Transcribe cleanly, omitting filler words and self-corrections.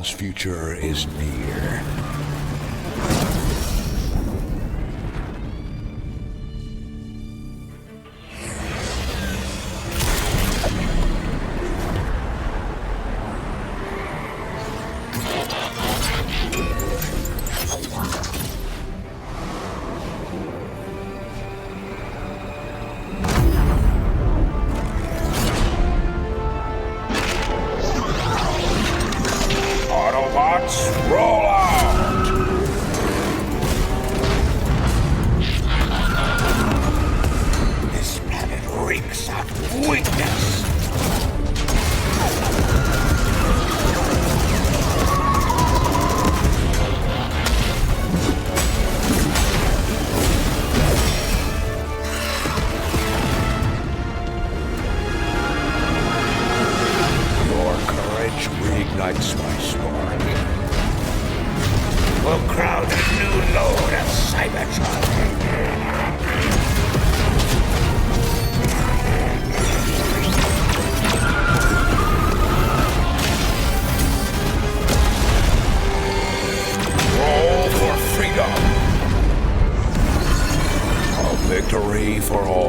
Man's future is near. Autobots, roll out! This planet reeks of weakness. Your courage reignites my spark. We'll crowd a new load of Cybertron. Roll for freedom. A victory for all.